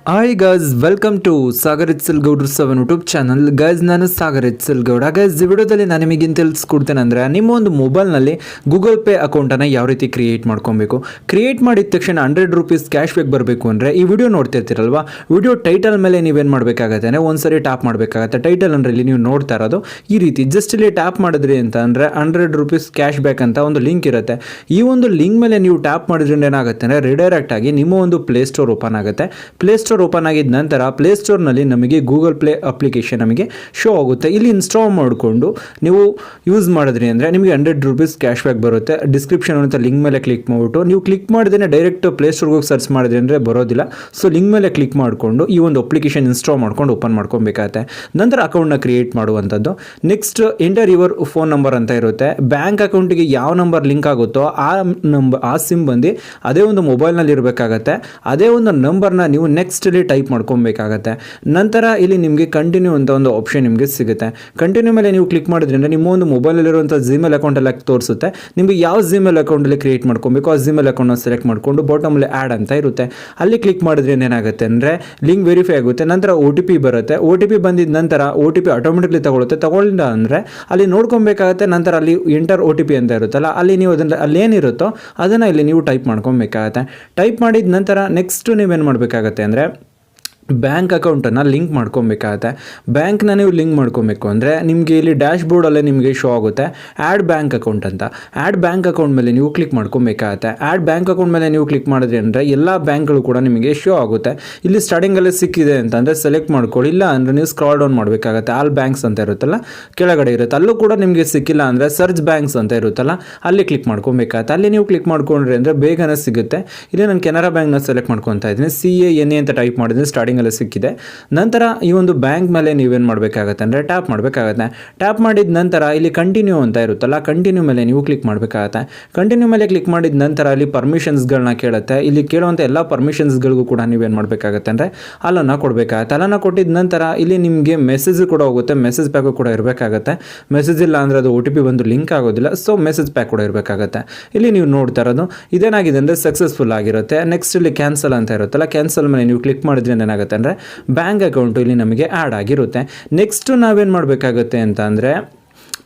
Hi guys, welcome to Sagar ಎಚ್ಚಲ್ಗೌಡ್ರು 7 YouTube channel. Guys, ನಾನು Sagar ಎಚ್ಚಲ್ಗೌಡ. Guys, ಈ ವಿಡಿಯೋದಲ್ಲಿ ನಾನು ನಿಮಗೆ ಏನು ತಿಳಿಸ್ಕೊಡ್ತೇನೆ ಅಂದರೆ, ನಿಮ್ಮ ಒಂದು ಮೊಬೈಲ್ನಲ್ಲಿ ಗೂಗಲ್ ಪೇ ಅಕೌಂಟನ್ನು ಯಾವ ರೀತಿ ಕ್ರಿಯೇಟ್ ಮಾಡ್ಕೊಬೇಕು. ಕ್ರಿಯೇಟ್ ಮಾಡಿದ ತಕ್ಷಣ 100 ರೂಪೀಸ್ ಕ್ಯಾಶ್ ಬ್ಯಾಕ್ ಬರಬೇಕು ಅಂದರೆ ಈ ವಿಡಿಯೋ ನೋಡ್ತಿರ್ತೀರಲ್ವಾ, ವಿಡಿಯೋ ಟೈಟಲ್ ಮೇಲೆ ನೀವೇನು ಮಾಡಬೇಕಾಗತ್ತೆ ಅಂದರೆ ಒಂದ್ಸರಿ ಟ್ಯಾಪ್ ಮಾಡಬೇಕಾಗತ್ತೆ. ಟೈಟಲ್ ಅಂದರೆ ಇಲ್ಲಿ ನೀವು ನೋಡ್ತಾ ಇರೋದು ಈ ರೀತಿ ಜಸ್ಟ್ ಇಲ್ಲಿ ಟ್ಯಾಪ್ ಮಾಡಿದ್ರಿ ಅಂತ ಅಂದರೆ 100 ರೂಪೀಸ್ ಕ್ಯಾಶ್ ಬ್ಯಾಕ್ ಅಂತ ಒಂದು ಲಿಂಕ್ ಇರುತ್ತೆ. ಈ ಒಂದು ಲಿಂಕ್ ಮೇಲೆ ನೀವು ಟ್ಯಾಪ್ ಮಾಡಿದ್ರಿಂದ ಏನಾಗುತ್ತೆ ಅಂದರೆ ರಿಡೈರೆಕ್ಟ್ ಆಗಿ ನಿಮ್ಮ ಒಂದು ಪ್ಲೇಸ್ಟೋರ್ ಓಪನ್ ಆಗುತ್ತೆ. ಪ್ಲೇಸ್ಟೋರ್ ಓಪನ್ ಆಗಿದ ನಂತರ ಪ್ಲೇಸ್ಟೋರ್ನಲ್ಲಿ ನಮಗೆ ಗೂಗಲ್ ಪ್ಲೇ ಅಪ್ಲಿಕೇಶನ್ ನಮಗೆ ಶೋ ಆಗುತ್ತೆ. ಇಲ್ಲಿ ಇನ್ಸ್ಟಾಲ್ ಮಾಡಿಕೊಂಡು ನೀವು ಯೂಸ್ ಮಾಡಿದ್ರಿ ಅಂದರೆ ನಿಮಗೆ 100 ರೂಪೀಸ್ ಕ್ಯಾಶ್ ಬ್ಯಾಕ್ ಬರುತ್ತೆ. ಡಿಸ್ಕ್ರಿಪ್ಷನ್ ಅಂತ ಲಿಂಕ್ ಮೇಲೆ ಕ್ಲಿಕ್ ಮಾಡಿಬಿಟ್ಟು ನೀವು ಕ್ಲಿಕ್ ಮಾಡಿದ್ರೆ ಡೈರೆಕ್ಟ್ ಪ್ಲೇಸ್ಟೋರ್ಗೆ ಹೋಗಿ ಸರ್ಚ್ ಮಾಡಿದ್ರಿ ಅಂದರೆ ಬರೋದಿಲ್ಲ. ಸೊ ಲಿಂಕ್ ಮೇಲೆ ಕ್ಲಿಕ್ ಮಾಡಿಕೊಂಡು ಈ ಒಂದು ಅಪ್ಲಿಕೇಶನ್ ಇನ್ಸ್ಟಾಲ್ ಮಾಡ್ಕೊಂಡು ಓಪನ್ ಮಾಡ್ಕೊಬೇಕಾಗತ್ತೆ. ನಂತರ ಅಕೌಂಟ್ನ ಕ್ರಿಯೇಟ್ ಮಾಡುವಂಥದ್ದು. Next enter your phone number ಅಂತ ಇರುತ್ತೆ. ಬ್ಯಾಂಕ್ ಅಕೌಂಟಿಗೆ ಯಾವ ನಂಬರ್ ಲಿಂಕ್ ಆಗುತ್ತೋ ಆ ಸಿಮ್ ಬಂದು ಅದೇ ಒಂದು ಮೊಬೈಲ್ನಲ್ಲಿ ಇರಬೇಕಾಗತ್ತೆ. ಅದೇ ಒಂದು ನಂಬರ್ನ ನೀವು ನೆಕ್ಸ್ಟ್ ಟೈಪ್ ಮಾಡ್ಕೊಬೇಕಾಗತ್ತೆ. ನಂತರ ಇಲ್ಲಿ ನಿಮಗೆ ಕಂಟಿನ್ಯೂ ಅಂತ ಒಂದು ಆಪ್ಷನ್ ನಿಮಗೆ ಸಿಗುತ್ತೆ. ಕಂಟಿನ್ಯೂ ಮೇಲೆ ನೀವು ಕ್ಲಿಕ್ ಮಾಡಿದ್ರಿಂದ ನಿಮ್ಮ ಒಂದು ಮೊಬೈಲಲ್ಲಿರುವಂಥ ಜಿಮೇಲ್ ಅಕೌಂಟ್ ಎಲ್ಲ ತೋರಿಸುತ್ತೆ. ನಿಮಗೆ ಯಾವ ಜಿಮೇಲ್ ಅಕೌಂಟಲ್ಲಿ ಕ್ರಿಯೇಟ್ ಮಾಡ್ಕೊಬೇಕು ಆ ಜಿಮೇಲ್ ಅಕೌಂಟ್ನ ಸೆಲೆಕ್ಟ್ ಮಾಡಿಕೊಂಡು ಬಾಟಮಲ್ಲಿ ಆ್ಯಡ್ ಅಂತ ಇರುತ್ತೆ. ಅಲ್ಲಿ ಕ್ಲಿಕ್ ಮಾಡಿದ್ರೆ ಏನಾಗುತ್ತೆ ಅಂದರೆ ಲಿಂಕ್ ವೆರಿಫೈ ಆಗುತ್ತೆ. ನಂತರ OTP ಬರುತ್ತೆ. OTP ಬಂದಿದ ನಂತರ OTP ಆಟೋಮೆಟಿಕ್ಲಿ ತಗೊಳ್ಳಿಲ್ಲ ಅಂದರೆ ಅಲ್ಲಿ ನೋಡ್ಕೊಬೇಕಾಗತ್ತೆ. ನಂತರ ಅಲ್ಲಿ ಎಂಟರ್ OTP ಅಂತ ಇರುತ್ತಲ್ಲ, ಅಲ್ಲಿ ನೀವು ಅಲ್ಲೇನಿರುತ್ತೋ ಅದನ್ನು ಇಲ್ಲಿ ನೀವು ಟೈಪ್ ಮಾಡ್ಕೊಬೇಕಾಗತ್ತೆ. ಟೈಪ್ ಮಾಡಿದ ನಂತರ ನೆಕ್ಸ್ಟ್ ನೀವೇನು ಮಾಡಬೇಕಾಗತ್ತೆ ಅಂದರೆ ಬ್ಯಾಂಕ್ ಅಕೌಂಟನ್ನು ಲಿಂಕ್ ಮಾಡ್ಕೊಬೇಕಾಗತ್ತೆ. ಬ್ಯಾಂಕ್ನ ನೀವು ಲಿಂಕ್ ಮಾಡ್ಕೊಬೇಕು ಅಂದರೆ ನಿಮಗೆ ಇಲ್ಲಿ ಡ್ಯಾಶ್ ಬೋರ್ಡಲ್ಲೇ ನಿಮಗೆ ಶೋ ಆಗುತ್ತೆ ಆ್ಯಡ್ ಬ್ಯಾಂಕ್ ಅಕೌಂಟ್ ಅಂತ. ಆ್ಯಡ್ ಬ್ಯಾಂಕ್ ಅಕೌಂಟ್ ಮೇಲೆ ನೀವು ಕ್ಲಿಕ್ ಮಾಡ್ಕೊಬೇಕಾಗತ್ತೆ. ಆ್ಯಡ್ ಬ್ಯಾಂಕ್ ಅಕೌಂಟ್ ಮೇಲೆ ನೀವು ಕ್ಲಿಕ್ ಮಾಡಿದ್ರಿ ಅಂದರೆ ಎಲ್ಲ ಬ್ಯಾಂಕ್ಗಳು ಕೂಡ ನಿಮಗೆ ಶೋ ಆಗುತ್ತೆ. ಇಲ್ಲಿ ಸ್ಟಾರ್ಟಿಂಗಲ್ಲೇ ಸಿಕ್ಕಿದೆ ಅಂತಂದರೆ ಸೆಲೆಕ್ಟ್ ಮಾಡ್ಕೊಳ್ಳಿ, ಇಲ್ಲ ಅಂದರೆ ನೀವು ಸ್ಕ್ರಾಲ್ ಡೌನ್ ಮಾಡಬೇಕಾಗತ್ತೆ. ಆಲ್ ಬ್ಯಾಂಕ್ಸ್ ಅಂತ ಇರುತ್ತಲ್ಲ ಕೆಳಗಡೆ ಇರುತ್ತೆ, ಅಲ್ಲೂ ಕೂಡ ನಿಮಗೆ ಸಿಕ್ಕಿಲ್ಲ ಅಂದರೆ ಸರ್ಚ್ ಬ್ಯಾಂಕ್ಸ್ ಅಂತ ಇರುತ್ತಲ್ಲ ಅಲ್ಲಿ ಕ್ಲಿಕ್ ಮಾಡ್ಕೊಬೇಕಾಗತ್ತೆ. ಅಲ್ಲಿ ನೀವು ಕ್ಲಿಕ್ ಮಾಡ್ಕೊಂಡ್ರಿ ಅಂದರೆ ಬೇಗನೆ ಸಿಗುತ್ತೆ. ಇಲ್ಲಿ ನಾನು ಕೆನರಾ ಬ್ಯಾಂಕ್ನ ಸೆಲೆಕ್ಟ್ ಮಾಡ್ಕೊತಾ ಇದ್ದೀನಿ. CANA ಅಂತ ಟೈಪ್ ಮಾಡಿದ್ರೆ ಸ್ಟಾರ್ಟಿಂಗ್ ಸಿಕ್ಕಿದೆ. ನಂತರ ಈ ಒಂದು ಬ್ಯಾಂಕ್ ಮೇಲೆ ನೀವೇನು ಮಾಡಬೇಕಾಗತ್ತೆ ಅಂದರೆ ಟ್ಯಾಪ್ ಮಾಡಬೇಕಾಗತ್ತೆ. ಟ್ಯಾಪ್ ಮಾಡಿದ ನಂತರ ಇಲ್ಲಿ ಕಂಟಿನ್ಯೂ ಅಂತ ಇರುತ್ತಲ್ಲ, ಕಂಟಿನ್ಯೂ ಮೇಲೆ ನೀವು ಕ್ಲಿಕ್ ಮಾಡಬೇಕಾಗತ್ತೆ. ಕಂಟಿನ್ಯೂ ಮೇಲೆ ಕ್ಲಿಕ್ ಮಾಡಿದ ನಂತರ ಅಲ್ಲಿ ಪರ್ಮಿಷನ್ಸ್ಗಳನ್ನ ಕೇಳುತ್ತೆ. ಇಲ್ಲಿ ಕೇಳುವಂಥ ಎಲ್ಲ ಪರ್ಮಿಷನ್ಸ್ಗಳಿಗೂ ಕೂಡ ನೀವೇನು ಮಾಡಬೇಕಾಗತ್ತೆ ಅಂದರೆ ಅಲ್ಲನ್ನು ಕೊಡಬೇಕಾಗತ್ತೆ. ಅಲ್ಲನ್ನು ಕೊಟ್ಟಿದ ನಂತರ ಇಲ್ಲಿ ನಿಮಗೆ ಮೆಸೇಜ್ ಕೂಡ ಹೋಗುತ್ತೆ. ಮೆಸೇಜ್ ಪ್ಯಾಕು ಕೂಡ ಇರಬೇಕಾಗತ್ತೆ. ಮೆಸೇಜ್ ಇಲ್ಲ ಅಂದರೆ ಅದು OTP ಬಂದು ಲಿಂಕ್ ಆಗೋದಿಲ್ಲ. ಸೊ ಮೆಸೇಜ್ ಪ್ಯಾಕ್ ಕೂಡ ಇರಬೇಕಾಗತ್ತೆ. ಇಲ್ಲಿ ನೀವು ನೋಡ್ತಾ ಇರೋದು ಇದೇನಾಗಿದೆ ಅಂದರೆ ಸಕ್ಸಸ್ಫುಲ್ ಆಗಿರುತ್ತೆ. ನೆಕ್ಸ್ಟ್ ಇಲ್ಲಿ ಕ್ಯಾನ್ಸಲ್ ಅಂತ ಇರುತ್ತಲ್ಲ, ಕ್ಯಾನ್ಸಲ್ ಮೇಲೆ ನೀವು ಕ್ಲಿಕ್ ಮಾಡಿದ್ರೆ ಏನಾಗುತ್ತೆ ಅಂದರೆ ಬ್ಯಾಂಕ್ ಅಕೌಂಟು ಇಲ್ಲಿ ನಮಗೆ ಆ್ಯಡ್ ಆಗಿರುತ್ತೆ. ನೆಕ್ಸ್ಟ್ ನಾವೇನು ಮಾಡಬೇಕಾಗುತ್ತೆ ಅಂತ ಅಂದರೆ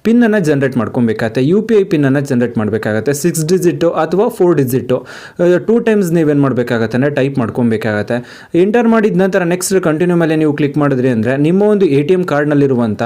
ಪಿನ್ನನ್ನು ಜನ್ರೇಟ್ ಮಾಡ್ಕೊಬೇಕಾಗತ್ತೆ. UPI ಪಿನ್ನನ್ನು ಜನ್ರೇಟ್ ಮಾಡಬೇಕಾಗತ್ತೆ. 6 ಡಿಜಿಟು ಅಥವಾ 4 ಡಿಜಿಟು 2 ಟೈಮ್ಸ್ ನೀವೇನು ಮಾಡಬೇಕಾಗತ್ತೆ ಅಂದರೆ ಟೈಪ್ ಮಾಡ್ಕೊಬೇಕಾಗತ್ತೆ. ಎಂಟರ್ ಮಾಡಿದ ನಂತರ ನೆಕ್ಸ್ಟ್ ಕಂಟಿನ್ಯೂ ಮೇಲೆ ನೀವು ಕ್ಲಿಕ್ ಮಾಡಿದ್ರಿ ಅಂದರೆ ನಿಮ್ಮ ಒಂದು ATM ಕಾರ್ಡ್ನಲ್ಲಿರುವಂಥ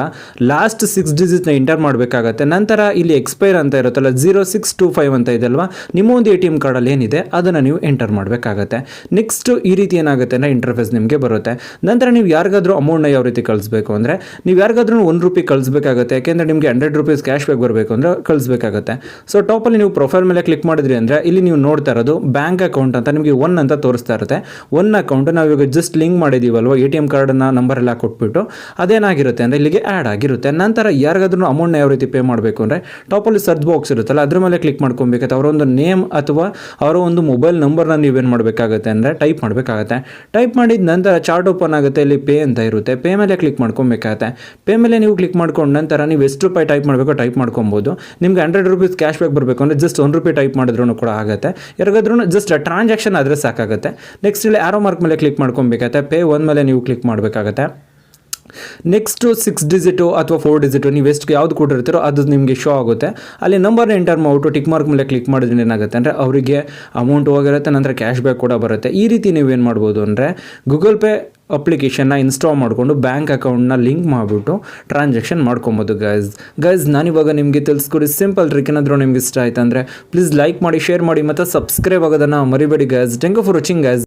ಲಾಸ್ಟ್ 6 ಡಿಜಿಟ್ನ ಎಂಟರ್ ಮಾಡಬೇಕಾಗತ್ತೆ. ನಂತರ ಇಲ್ಲಿ ಎಕ್ಸ್ಪೈರ್ ಅಂತ ಇರುತ್ತಲ್ಲ 0625 ಅಂತ ಇದೆಲ್ವಾ, ನಿಮ್ಮ ಒಂದು ATM ಕಾರ್ಡಲ್ಲಿ ಏನಿದೆ ಅದನ್ನು ನೀವು ಎಂಟರ್ ಮಾಡಬೇಕಾಗತ್ತೆ. ನೆಕ್ಸ್ಟ್ ಈ ರೀತಿ ಏನಾಗುತ್ತೆ ಅಂದರೆ ಇಂಟರ್ಫೇಸ್ ನಿಮಗೆ ಬರುತ್ತೆ. ನಂತರ ನೀವು ಯಾರಿಗಾದ್ರೂ ಅಮೌಂಟ್ನ ಯಾವ ರೀತಿ ಕಳಿಸ್ಬೇಕು ಅಂದರೆ ನೀವು ಯಾರಿಗಾದ್ರೂ ₹1 ಕಳಿಸ್ಬೇಕಾಗತ್ತೆ. ಯಾಕೆಂದರೆ ನಿಮಗೆ 100 ರೂಪೀಸ್ ಕ್ಯಾಶ್ ಬ್ಯಾಕ್ ಬರಬೇಕು ಅಂದರೆ ಕಳಿಸ್ಬೇಕಾಗತ್ತೆ. ಸೊ ಟಾಪಲ್ಲಿ ನೀವು ಪ್ರೊಫೈಲ್ ಮೇಲೆ ಕ್ಲಿಕ್ ಮಾಡಿದ್ರಿ ಅಂದರೆ ಇಲ್ಲಿ ನೀವು ನೋಡ್ತಾ ಇರೋದು ಬ್ಯಾಂಕ್ ಅಕೌಂಟ್ ಅಂತ ನಿಮಗೆ 1 ಅಂತ ತೋರಿಸ್ತಾ ಇರುತ್ತೆ. 1 ಅಕೌಂಟ್ ನಾವು ಇವಾಗ ಜಸ್ಟ್ ಲಿಂಕ್ ಮಾಡಿದ್ದೀವಲ್ವ ATM ಕಾರ್ಡನ್ನ ನಂಬರ್ ಎಲ್ಲ ಕೊಟ್ಬಿಟ್ಟು ಅದೇನಾಗಿರುತ್ತೆ ಅಂದರೆ ಇಲ್ಲಿಗೆ ಆ್ಯಡ್ ಆಗಿರುತ್ತೆ. ನಂತರ ಯಾರಿಗಾದ್ರೂ ಅಮೌಂಟ್ನ ಯಾವ ರೀತಿ ಪೇ ಮಾಡಬೇಕು ಅಂದರೆ ಟಾಪಲ್ಲಿ ಸರ್ಚ್ ಬಾಕ್ಸ್ ಇರುತ್ತಲ್ಲ ಅದ್ರ ಮೇಲೆ ಕ್ಲಿಕ್ ಮಾಡ್ಕೊಬೇಕಾಗುತ್ತೆ. ಅವರ ಒಂದು ನೇಮ್ ಅಥವಾ ಅವರ ಒಂದು ಮೊಬೈಲ್ ನಂಬರ್ನ ನೀವೇನು ಮಾಡಬೇಕಾಗುತ್ತೆ ಅಂದರೆ ಟೈಪ್ ಮಾಡಬೇಕಾಗತ್ತೆ. ಟೈಪ್ ಮಾಡಿದ ನಂತರ ಚಾರ್ಟ್ ಓಪನ್ ಆಗುತ್ತೆ. ಇಲ್ಲಿ ಪೇ ಅಂತ ಇರುತ್ತೆ. ಪೇ ಮೇಲೆ ಕ್ಲಿಕ್ ಮಾಡ್ಕೊಬೇಕಾಗತ್ತೆ. ಪೇ ಮೇಲೆ ನೀವು ಕ್ಲಿಕ್ ಮಾಡ್ಕೊಂಡು ನಂತರ ನೀವು ಎಷ್ಟು ರೂಪಾಯಿ ಟೈಪ್ ಮಾಡಬೇಕು ಟೈಪ್ ಮಾಡ್ಕೊಬೋದು. ನಿಮ್ಗೆ 100 ರೂಪೀಸ್ ಕ್ಯಾಶ್ ಬ್ಯಾಕ್ ಬರಬೇಕು ಅಂದರೆ ಜಸ್ಟ್ ₹1 ಟೈಪ್ ಮಾಡಿದ್ರೂ ಕೂಡ ಆಗುತ್ತೆ. ಯಾರಿಗಾದ್ರೂ ಜಸ್ಟ್ ಟ್ರಾನ್ಸಾಕ್ಷನ್ ಆದರೆ ಸಾಕಾಗುತ್ತೆ. ನೆಕ್ಸ್ಟ್ ಇಲ್ಲಿ ಆರೋ ಮಾರ್ಕ್ ಮೇಲೆ ಕ್ಲಿಕ್ ಮಾಡ್ಕೊಬೇಕಾಗತ್ತೆ. ಪೇ 1 ಮೇಲೆ ನೀವು ಕ್ಲಿಕ್ ಮಾಡಬೇಕಾಗತ್ತೆ. ನೆಕ್ಸ್ಟು 6 ಡಿಜಿಟು ಅಥವಾ 4 ಡಿಜಿಟು ನೀವು ಎಷ್ಟು ಯಾವುದು ಕೊಟ್ಟಿರ್ತೀರೋ ಅದು ನಿಮಗೆ ಶೋ ಆಗುತ್ತೆ. ಅಲ್ಲಿ ನಂಬರ್ನ ಎಂಟರ್ ಮಾಡಿಬಿಟ್ಟು ಟಿಕ್ ಮಾರ್ಕ್ ಮೇಲೆ ಕ್ಲಿಕ್ ಮಾಡಿದ್ರೆ ಏನಾಗುತ್ತೆ ಅಂದರೆ ಅವರಿಗೆ ಅಮೌಂಟ್ ಹೋಗಿರುತ್ತೆ. ನಂತರ ಕ್ಯಾಶ್ ಬ್ಯಾಕ್ ಕೂಡ ಬರುತ್ತೆ. ಈ ರೀತಿ ನೀವೇನು ಮಾಡ್ಬೋದು ಅಂದರೆ ಗೂಗಲ್ ಪೇ ಅಪ್ಲಿಕೇಶನ್ನ ಇನ್ಸ್ಟಾಲ್ ಮಾಡಿಕೊಂಡು ಬ್ಯಾಂಕ್ ಅಕೌಂಟ್ನ ಲಿಂಕ್ ಮಾಡಿಬಿಟ್ಟು ಟ್ರಾನ್ಸಾಕ್ಷನ್ ಮಾಡ್ಕೊಬೋದು. ಗೈಸ್ ನಾನಿವಾಗ ನಿಮಗೆ ತಿಳಿಸ್ಕೊಡಿ ಸಿಂಪಲ್ ಟ್ರಿಕ್. ಏನಾದರೂ ನಿಮ್ಗೆ ಇಷ್ಟ ಆಯ್ತು ಅಂದರೆ ಪ್ಲೀಸ್ ಲೈಕ್ ಮಾಡಿ, ಶೇರ್ ಮಾಡಿ ಮತ್ತು ಸಬ್ಸ್ಕ್ರೈಬ್ ಆಗೋದನ್ನು ಮರಿಬೇಡಿ guys. Thank you for watching guys.